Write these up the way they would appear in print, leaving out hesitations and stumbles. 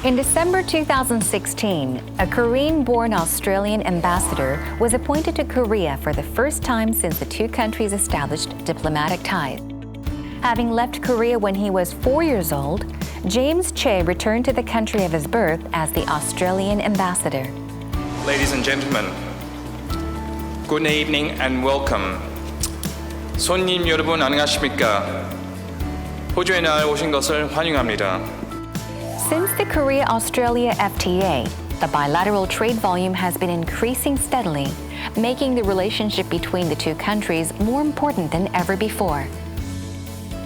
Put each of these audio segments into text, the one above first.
In December 2016, a Korean-born Australian ambassador was appointed to Korea for the first time since the two countries established diplomatic ties. Having left Korea when he was 4 years old, James Che returned to the country of his birth as the Australian ambassador. Ladies and gentlemen, good evening and welcome. 손님 여러분 안녕하십니까? 호주에 날 오신 것을 환영합니다. Since the Korea-Australia FTA, the bilateral trade volume has been increasing steadily, making the relationship between the two countries more important than ever before.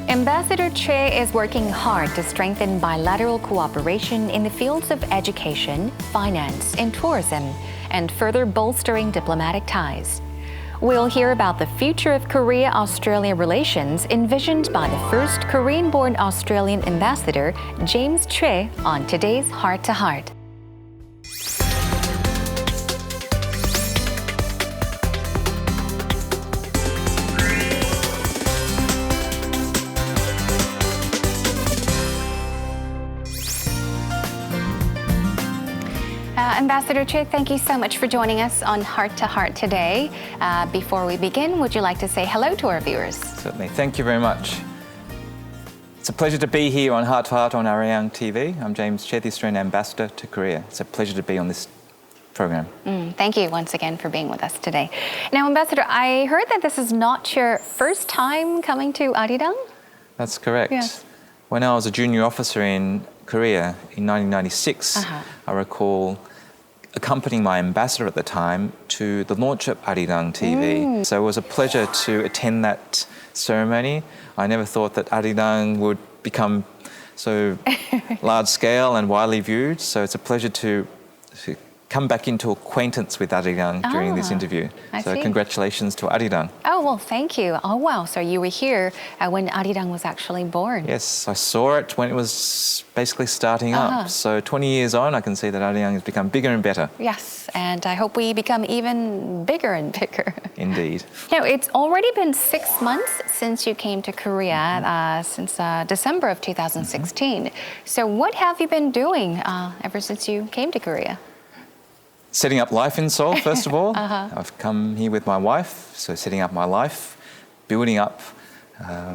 Ambassador Che is working hard to strengthen bilateral cooperation in the fields of education, finance, and tourism, and further bolstering diplomatic ties. We'll hear about the future of Korea-Australia relations envisioned by the first Korean-born Australian ambassador, James Che, on today's Heart to Heart. Ambassador Che, thank you so much for joining us on Heart to Heart today. Before we begin, would you like to say hello to our viewers? Certainly. Thank you very much. It's a pleasure to be here on Heart to Heart on Arirang TV. I'm James Che, the Australian Ambassador to Korea. It's a pleasure to be on this program. Thank you once again for being with us today. Now, Ambassador, I heard that this is not your first time coming to Arirang? That's correct. Yes. When I was a junior officer in Korea in 1996, I recall accompanying my ambassador at the time to the launch of Arirang TV. So it was a pleasure to attend that ceremony. I never thought that Arirang would become so large scale and widely viewed. So it's a pleasure to come back into acquaintance with Arirang during this interview. I So see. congratulations to Arirang. Oh, well, thank you. Oh, wow. So you were here when Arirang was actually born. Yes, I saw it when it was basically starting up. So 20 years on, I can see that Arirang has become bigger and better. Yes, and I hope we become even bigger and bigger. Indeed. Now, it's already been 6 months since you came to Korea, since December of 2016. So what have you been doing ever since you came to Korea? Setting up life in Seoul, first of all. I've come here with my wife, so setting up my life, building up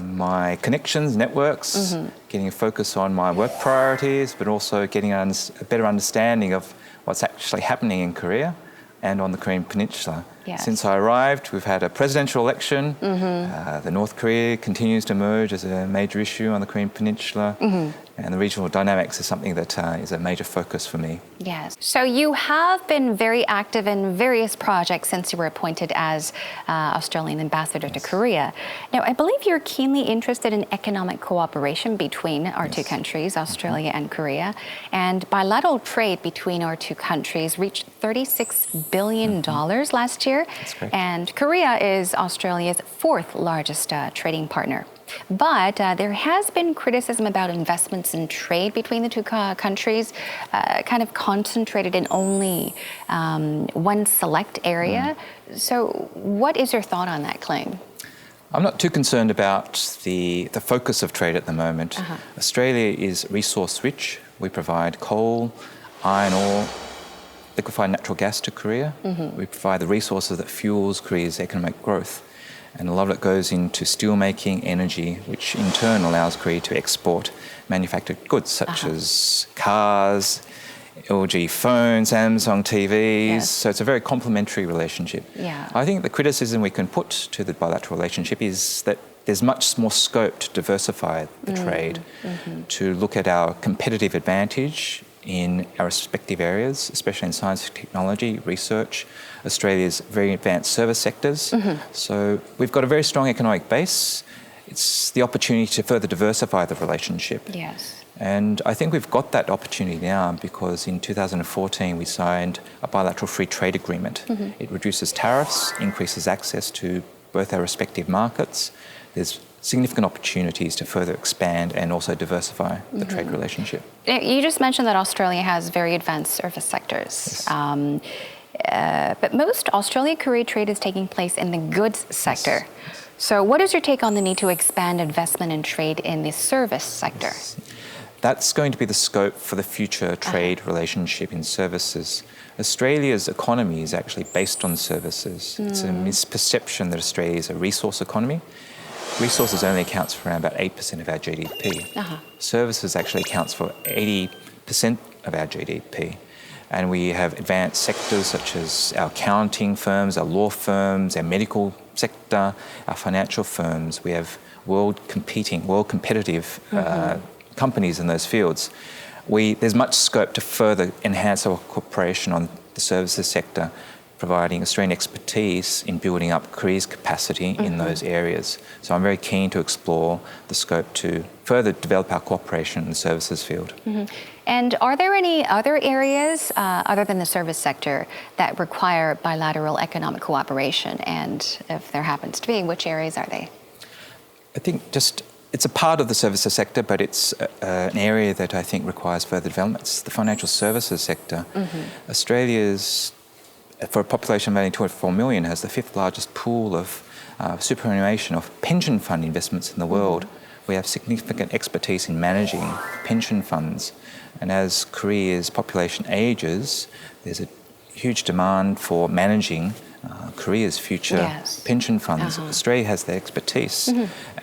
my connections, networks, getting a focus on my work priorities, but also getting a better understanding of what's actually happening in Korea and on the Korean Peninsula. Yes. Since I arrived, we've had a presidential election. The North Korea continues to emerge as a major issue on the Korean Peninsula. And the regional dynamics is something that is a major focus for me. Yes. So you have been very active in various projects since you were appointed as Australian ambassador to Korea. Now, I believe you're keenly interested in economic cooperation between our two countries, Australia and Korea. And bilateral trade between our two countries reached $36 billion last year. That's correct. And Korea is Australia's fourth largest trading partner. But there has been criticism about investments in trade between the two countries, kind of concentrated in only one select area. So what is your thought on that claim? I'm not too concerned about the focus of trade at the moment. Australia is resource rich. We provide coal, iron ore, liquefied natural gas to Korea. We provide the resources that fuels Korea's economic growth. And a lot of it goes into steel making, energy, which in turn allows Korea to export manufactured goods such as cars, LG phones, Samsung TVs. Yes. So it's a very complementary relationship. Yeah. I think the criticism we can put to the bilateral relationship is that there's much more scope to diversify the trade, to look at our competitive advantage in our respective areas, especially in science and technology, research, Australia's very advanced service sectors. So we've got a very strong economic base. It's the opportunity to further diversify the relationship. Yes. And I think we've got that opportunity now because in 2014 we signed a bilateral free trade agreement. It reduces tariffs, increases access to both our respective markets. There's significant opportunities to further expand and also diversify the trade relationship. You just mentioned that Australia has very advanced service sectors. Yes. But most Australia-Korea trade is taking place in the goods sector. So what is your take on the need to expand investment and trade in the service sector? That's going to be the scope for the future trade relationship in services. Australia's economy is actually based on services. It's a misperception that Australia is a resource economy. Resources only accounts for around about 8% of our GDP. Services actually accounts for 80% of our GDP. And we have advanced sectors such as our accounting firms, our law firms, our medical sector, our financial firms. We have world competitive companies in those fields. There's much scope to further enhance our cooperation on the services sector, providing Australian expertise in building up Korea's capacity in those areas. So I'm very keen to explore the scope to further develop our cooperation in the services field. And are there any other areas, other than the service sector, that require bilateral economic cooperation? And if there happens to be, which areas are they? I think it's a part of the services sector, but it's an area that I think requires further developments. The financial services sector. Australia's, for a population of only 24 million, has the fifth largest pool of superannuation of pension fund investments in the world. We have significant expertise in managing pension funds. And as Korea's population ages, there's a huge demand for managing Korea's future pension funds. Australia has the expertise,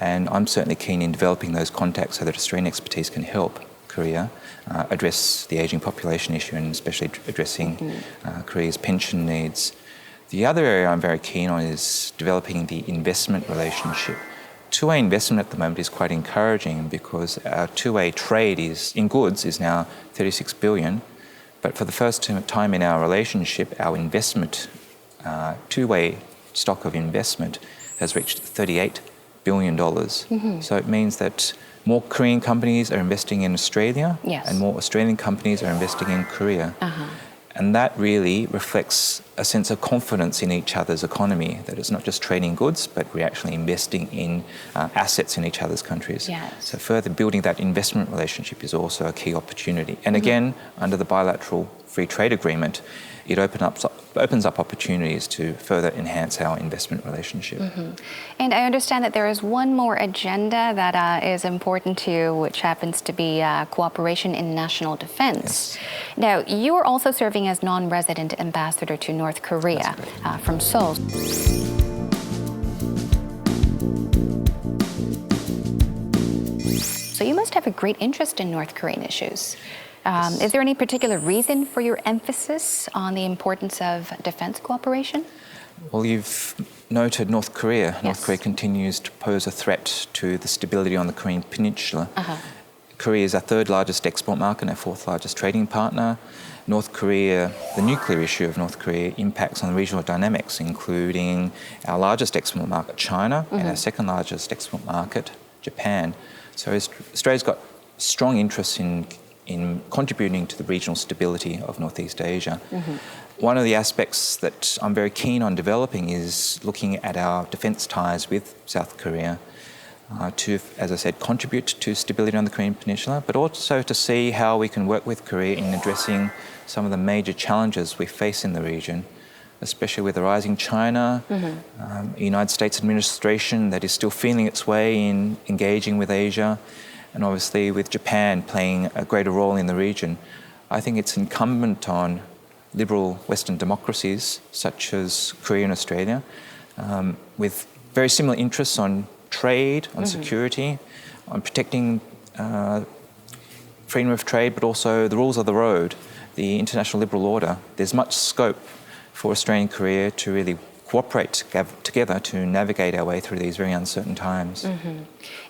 and I'm certainly keen in developing those contacts so that Australian expertise can help Korea address the ageing population issue and especially addressing Korea's pension needs. The other area I'm very keen on is developing the investment relationship. Two-way investment at the moment is quite encouraging because our two-way trade in goods is now 36 billion, but for the first time in our relationship, our investment, two-way stock of investment has reached $38 billion. So it means that more Korean companies are investing in Australia and more Australian companies are investing in Korea. And that really reflects a sense of confidence in each other's economy, that it's not just trading goods, but we're actually investing in assets in each other's countries. So further building that investment relationship is also a key opportunity. And again, under the bilateral free trade agreement, it opens up opportunities to further enhance our investment relationship. And I understand that there is one more agenda that is important to you, which happens to be cooperation in national defense. Now, you are also serving as non-resident ambassador to North Korea from Seoul. So you must have a great interest in North Korean issues. Is there any particular reason for your emphasis on the importance of defense cooperation? Well, you've noted North Korea. North Korea continues to pose a threat to the stability on the Korean Peninsula. Korea is our third largest export market and our fourth largest trading partner. North Korea, the nuclear issue of North Korea impacts on the regional dynamics, including our largest export market, China, and our second largest export market, Japan. So Australia's got strong interest in contributing to the regional stability of Northeast Asia. One of the aspects that I'm very keen on developing is looking at our defence ties with South Korea to, as I said, contribute to stability on the Korean Peninsula, but also to see how we can work with Korea in addressing some of the major challenges we face in the region, especially with the rising China, the United States administration that is still feeling its way in engaging with Asia, and obviously with Japan playing a greater role in the region. I think it's incumbent on liberal Western democracies such as Korea and Australia, with very similar interests on trade, on security, on protecting freedom of trade, but also the rules of the road, the international liberal order. There's much scope for Australia and Korea to really cooperate together to navigate our way through these very uncertain times.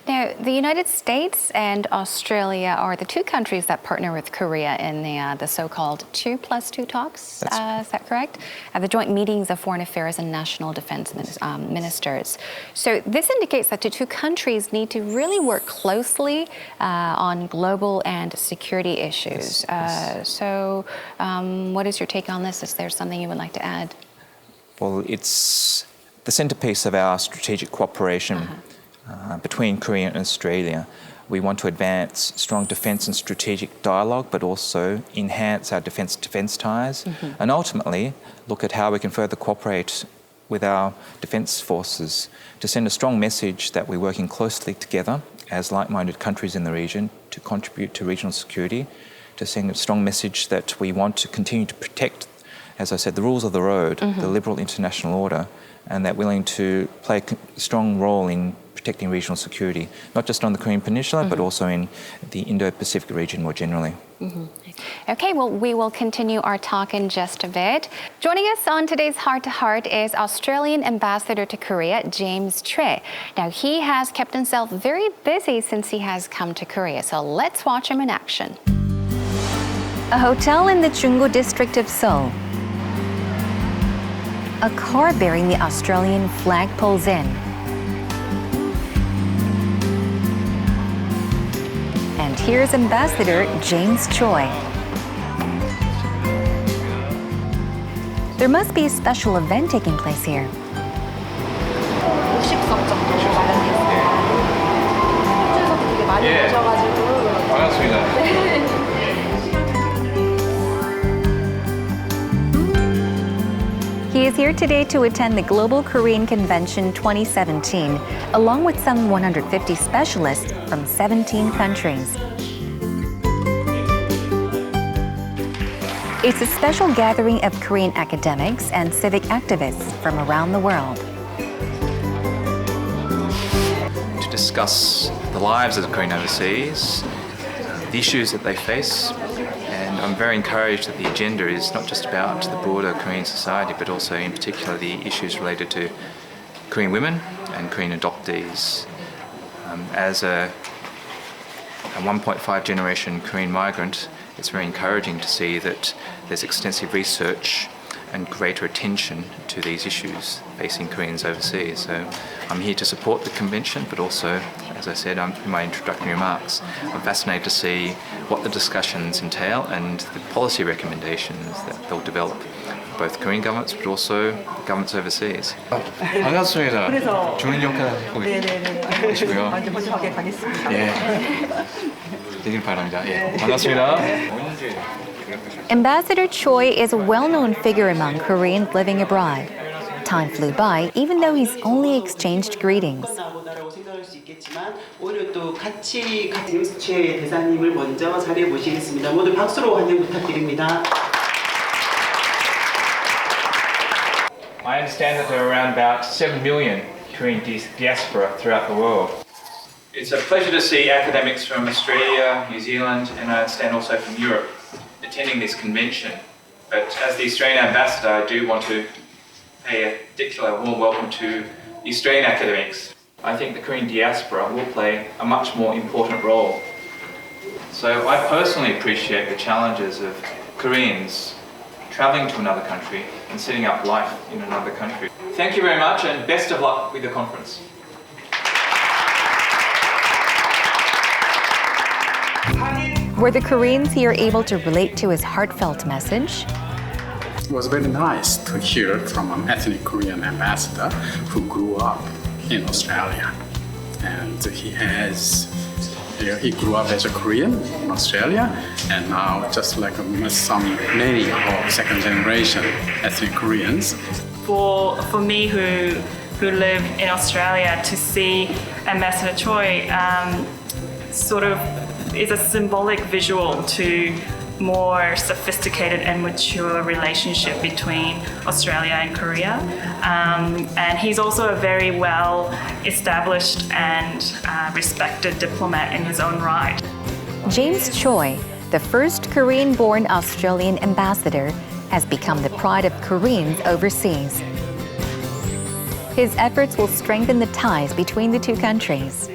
Now, the United States and Australia are the two countries that partner with Korea in the so-called 2+2 talks. Is that correct? At the joint meetings of foreign affairs and national defense ministers. So this indicates that the two countries need to really work closely on global and security issues. So what is your take on this? Is there something you would like to add? Well, it's the centrepiece of our strategic cooperation between Korea and Australia. We want to advance strong defence and strategic dialogue, but also enhance our defence ties, and ultimately look at how we can further cooperate with our defence forces to send a strong message that we're working closely together as like-minded countries in the region to contribute to regional security, to send a strong message that we want to continue to protect, as I said, the rules of the road, the liberal international order, and that we're willing to play a strong role in protecting regional security, not just on the Korean Peninsula, but also in the Indo-Pacific region more generally. Okay, well, we will continue our talk in just a bit. Joining us on today's Heart to Heart is Australian Ambassador to Korea, James Choi. Now, he has kept himself very busy since he has come to Korea, so let's watch him in action. A hotel in the Chunggo district of Seoul. A car bearing the Australian flag pulls in. And here's Ambassador James Choi. There must be a special event taking place here. 반갑습니다. He is here today to attend the Global Korean Convention 2017, along with some 150 specialists from 17 countries. It's a special gathering of Korean academics and civic activists from around the world. To discuss the lives of the Korean overseas, the issues that they face, and I'm very encouraged that the agenda is not just about the broader Korean society, but also in particular the issues related to Korean women and Korean adoptees. As a 1.5 generation Korean migrant, it's very encouraging to see that there's extensive research and greater attention to these issues facing Koreans overseas. So I'm here to support the convention, but also, as I said in my introductory remarks, I'm fascinated to see what the discussions entail and the policy recommendations that they'll develop for both Korean governments, but also governments overseas. 반갑습니다. 좋은 역할 하고 계시고요. 예. 되길 바랍니다. 예. 반갑습니다. Ambassador Choi is a well-known figure among Koreans living abroad. Time flew by, even though he's only exchanged greetings. 오늘 또 같이 제임스 최 대사님을 먼저 자리에 모시겠습니다. 모두 박수로 환영 부탁드립니다. I understand that there are around about 7 million Korean diaspora throughout the world. It's a pleasure to see academics from Australia, New Zealand, and I understand also from Europe attending this convention. But as the Australian ambassador, I do want to pay a particular warm welcome to the Australian academics. I think the Korean diaspora will play a much more important role. So I personally appreciate the challenges of Koreans travelling to another country and setting up life in another country. Thank you very much and best of luck with the conference. Were the Koreans here able to relate to his heartfelt message? It was very nice to hear from an ethnic Korean ambassador who grew up in Australia. And he grew up as a Korean in Australia, and now just like many second generation ethnic Koreans. For me who live in Australia, to see Ambassador Choi sort of is a symbolic visual to more sophisticated and mature relationship between Australia and Korea. And he's also a very well established and respected diplomat in his own right. James Choi, the first Korean-born Australian ambassador, has become the pride of Koreans overseas. His efforts will strengthen the ties between the two countries.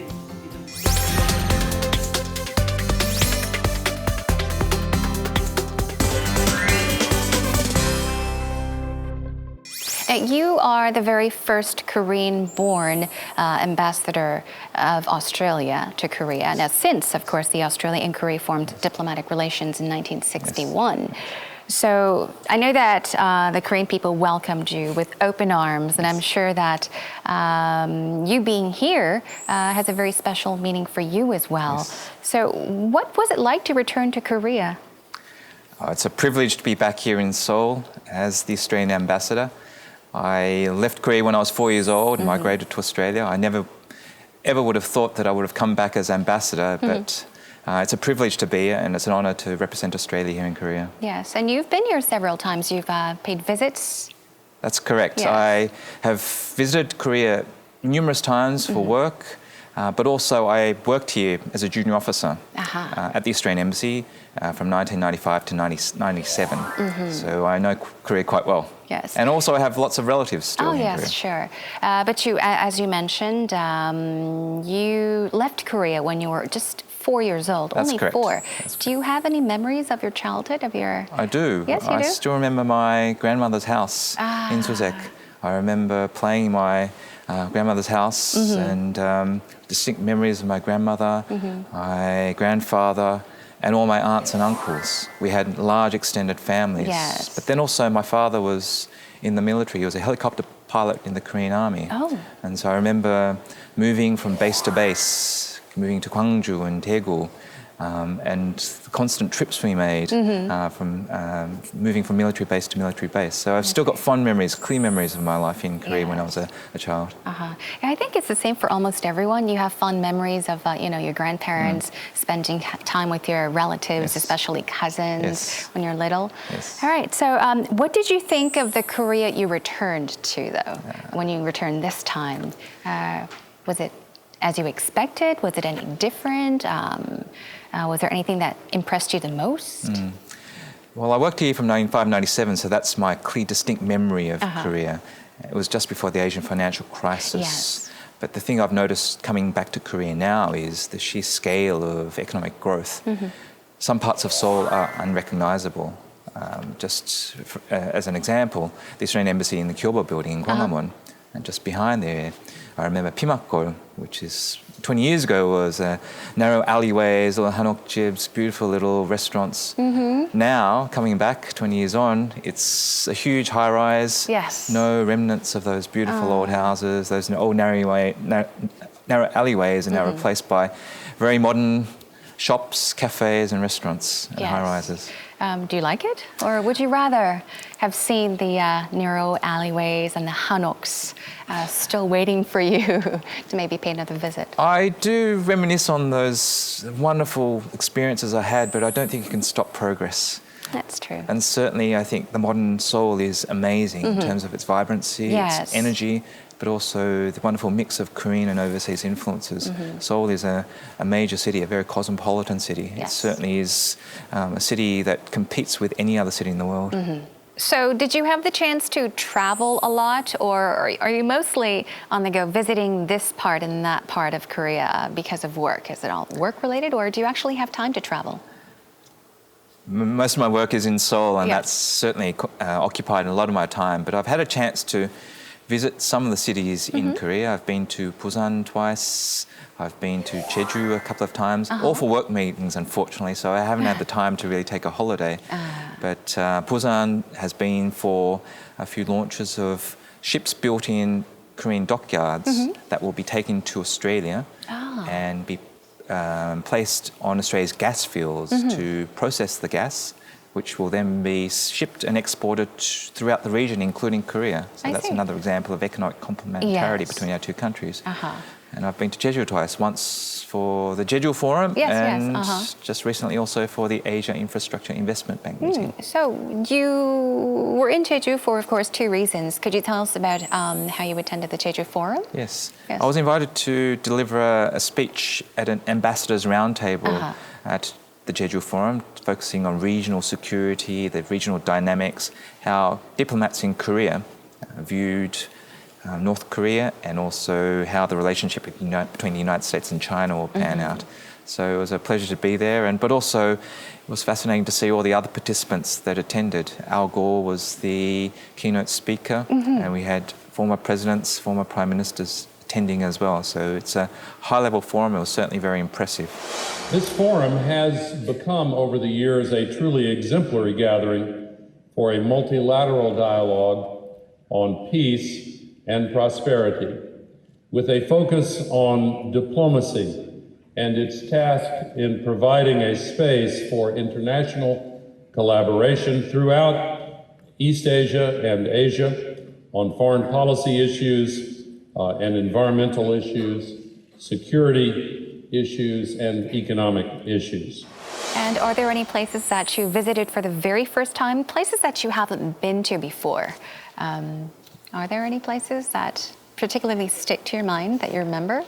You are the very first Korean-born ambassador of Australia to Korea. Now, since, of course, the Australia and Korea formed diplomatic relations in 1961. Yes. So I know that the Korean people welcomed you with open arms, and I'm sure that you being here has a very special meaning for you as well. Yes. So what was it like to return to Korea? It's a privilege to be back here in Seoul as the Australian ambassador. I left Korea when I was 4 years old and migrated to Australia. I never ever would have thought that I would have come back as ambassador, but It's a privilege to be here, and it's an honour to represent Australia here in Korea. Yes, and you've been here several times. You've paid visits. That's correct. Yes. I have visited Korea numerous times for work, but also I worked here as a junior officer at the Australian Embassy from 1995 to 1997. So I know Korea quite well. Yes. And also I have lots of relatives still in Korea. Yes, sure. But you, as you mentioned, you left Korea when you were just 4 years old. That's only correct. 4. That's Do you have any memories of your childhood, of your... I do. Yes, you I do? still remember my grandmother's house in Suzek. I remember playing in my grandmother's house and distinct memories of my grandmother, my grandfather, and all my aunts and uncles. We had large extended families. Yes. But then also my father was in the military. He was a helicopter pilot in the Korean Army. Oh. And so I remember moving from base to base, moving to Gwangju and Daegu, and the constant trips we made from moving from military base to military base. So I've still got fond memories, clear memories of my life in Korea when I was a child. Yeah, I think it's the same for almost everyone. You have fond memories of, your grandparents, spending time with your relatives, especially cousins, when you're little. Yes. All right, so what did you think of the Korea you returned to, though, when you returned this time? Was it as you expected? Was it any different? Was there anything that impressed you the most? Well, I worked here from 1995-97, so that's my clear, distinct memory of Korea. It was just before the Asian financial crisis. Yes. But the thing I've noticed coming back to Korea now is the sheer scale of economic growth. Some parts of Seoul are unrecognisable. As an example, the Australian Embassy in the Kyobo building in Gwanghwamun, and just behind there, I remember Pimakgol, which is 20 years ago was narrow alleyways, little hanokjibs, beautiful little restaurants. Now, coming back 20 years on, it's a huge high-rise. Yes. No remnants of those beautiful old houses. Those old narrow alleyways are now replaced by very modern shops, cafes and restaurants and high-rises. Do you like it? Or would you rather have seen the narrow alleyways and the hanoks still waiting for you to maybe pay another visit? I do reminisce on those wonderful experiences I had, but I don't think you can stop progress. That's true. And certainly I think the modern Seoul is amazing in terms of its vibrancy, its energy, but also the wonderful mix of Korean and overseas influences. Seoul is a major city, a very cosmopolitan city. It certainly is a city that competes with any other city in the world. So did you have the chance to travel a lot, or are you mostly on the go visiting this part and that part of Korea because of work? Is it all work related, or do you actually have time to travel? Most of my work is in Seoul, and that's certainly occupied a lot of my time, but I've had a chance to visit some of the cities in Korea. I've been to Busan twice. I've been to Jeju a couple of times, all for work meetings, unfortunately, so I haven't had the time to really take a holiday. But Busan has been for a few launches of ships built in Korean dockyards that will be taken to Australia and be placed on Australia's gas fields to process the gas, which will then be shipped and exported throughout the region, including Korea. So that's another example of economic complementarity between our two countries. And I've been to Jeju twice, once for the Jeju Forum and just recently also for the Asia Infrastructure Investment Bank meeting. So you were in Jeju for, of course, 2 reasons. Could you tell us about how you attended the Jeju Forum? Yes. I was invited to deliver a speech at an ambassadors roundtable at the Jeju Forum, focusing on regional security, the regional dynamics, how diplomats in Korea viewed North Korea, and also how the relationship between the United States and China will pan out. So it was a pleasure to be there, but also it was fascinating to see all the other participants that attended. Al Gore was the keynote speaker, and we had former presidents, former prime ministers attending as well. So it's a high-level forum. It was certainly very impressive. This forum has become, over the years, a truly exemplary gathering for a multilateral dialogue on peace and prosperity, with a focus on diplomacy and its task in providing a space for international collaboration throughout East Asia and Asia on foreign policy issues and environmental issues, security, issues and economic issues. And are there any places that you visited for the very first time, places that you haven't been to before? Are there any places that particularly stick to your mind that you remember?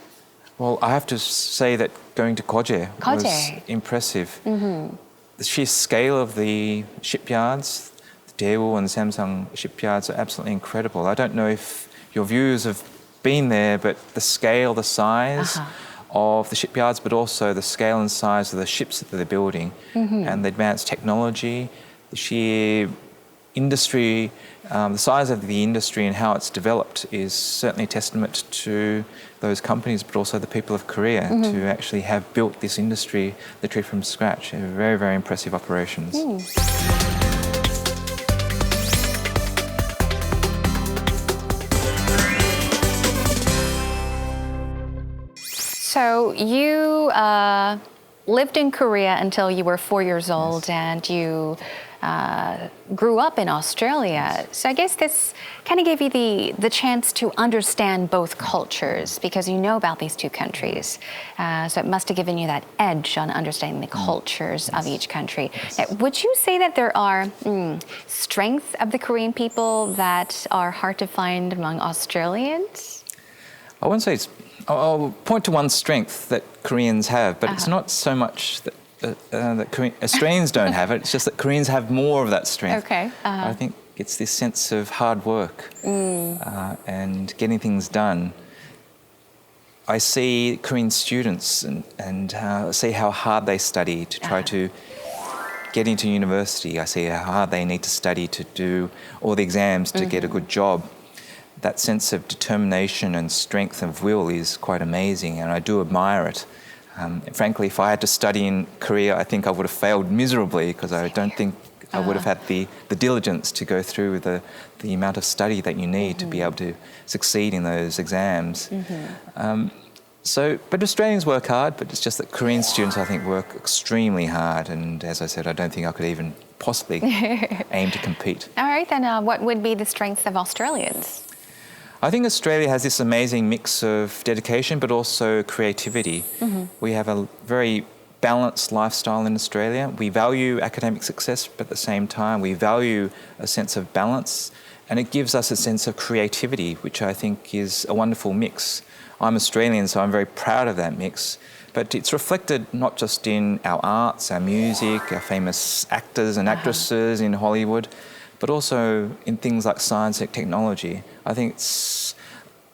Well, I have to say that going to Koje was impressive. The sheer scale of the shipyards, the Daewoo and Samsung shipyards are absolutely incredible. I don't know if your viewers have been there, but the scale, the size of the shipyards, but also the scale and size of the ships that they're building and the advanced technology, the sheer industry, the size of the industry and how it's developed is certainly a testament to those companies, but also the people of Korea to actually have built this industry literally from scratch. Very, very impressive operations. So you lived in Korea until you were 4 years old, and you grew up in Australia. So I guess this kind of gave you the chance to understand both cultures because you know about these two countries. So it must have given you that edge on understanding the cultures of each country. Now, would you say that there are strengths of the Korean people that are hard to find among Australians? I wouldn't say it's... I'll point to one strength that Koreans have, but it's not so much that Australians don't have it. It's just that Koreans have more of that strength. Okay. I think it's this sense of hard work and getting things done. I see Korean students and see how hard they study to try to get into university. I see how hard they need to study to do all the exams to get a good job. That sense of determination and strength of will is quite amazing, and I do admire it. Frankly, if I had to study in Korea, I think I would have failed miserably because I don't think I would have had the diligence to go through the amount of study that you need to be able to succeed in those exams. But Australians work hard, but it's just that Korean students, I think, work extremely hard. And as I said, I don't think I could even possibly aim to compete. All right, then what would be the strengths of Australians? I think Australia has this amazing mix of dedication but also creativity. We have a very balanced lifestyle in Australia. We value academic success, but at the same time we value a sense of balance, and it gives us a sense of creativity, which I think is a wonderful mix. I'm Australian, so I'm very proud of that mix. But it's reflected not just in our arts, our music, our famous actors and actresses in Hollywood, but also in things like science and technology. I think it's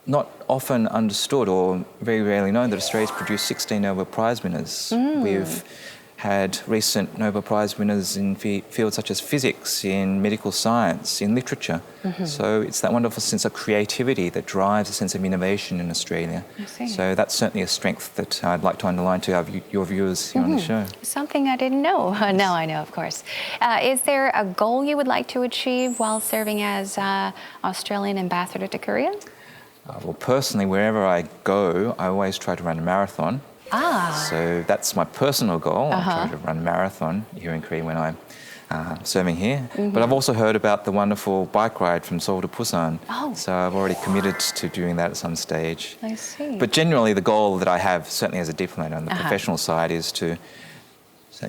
not often understood or very rarely known that Australia's produced 16 Nobel Prize winners. We've had recent Nobel Prize winners in fields such as physics, in medical science, in literature. So it's that wonderful sense of creativity that drives a sense of innovation in Australia. I see. So that's certainly a strength that I'd like to underline to your viewers here on the show. Something I didn't know. Now I know, of course. Is there a goal you would like to achieve while serving as Australian ambassador to Korea? Well, personally, wherever I go, I always try to run a marathon. So that's my personal goal. I try to run a marathon here in Korea when I'm serving here. But I've also heard about the wonderful bike ride from Seoul to Busan. So I've already committed to doing that at some stage. I see. But generally, the goal that I have, certainly as a diplomat on the professional side, is to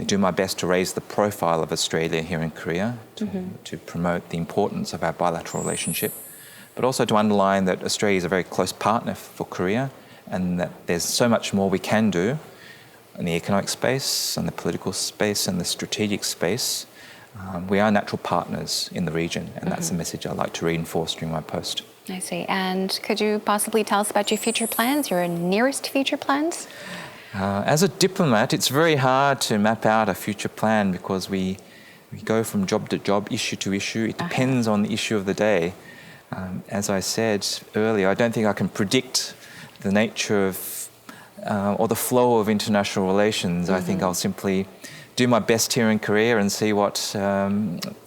do my best to raise the profile of Australia here in Korea, to promote the importance of our bilateral relationship, but also to underline that Australia is a very close partner for Korea, and that there's so much more we can do in the economic space, and the political space, and the strategic space. We are natural partners in the region, and that's the message I'd like to reinforce during my post. I see. And could you possibly tell us about your future plans, your nearest future plans? As a diplomat, it's very hard to map out a future plan because we go from job to job, issue to issue. It depends on the issue of the day. As I said earlier, I don't think I can predict the nature of or the flow of international relations. I think I'll simply do my best here in Korea and see what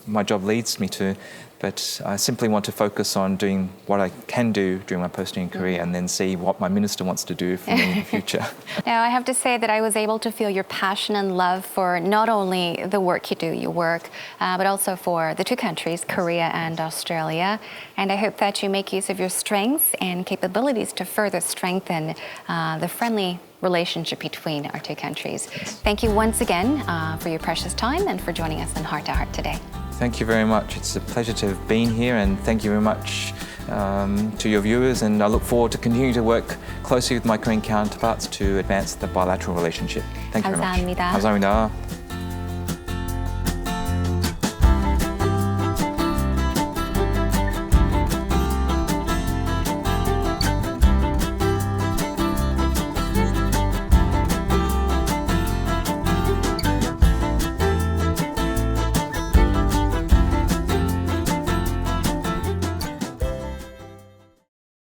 my job leads me to. But I simply want to focus on doing what I can do during my posting in Korea and then see what my minister wants to do for me in the future. Now, I have to say that I was able to feel your passion and love for not only the work you do, your work, but also for the two countries, Korea and Australia. And I hope that you make use of your strengths and capabilities to further strengthen the friendly relationship between our two countries. Thank you once again for your precious time and for joining us on Heart to Heart today. Thank you very much. It's a pleasure to have been here, and thank you very much to your viewers, and I look forward to continuing to work closely with my Korean counterparts to advance the bilateral relationship. Thank you very much. 감사합니다. 감사합니다.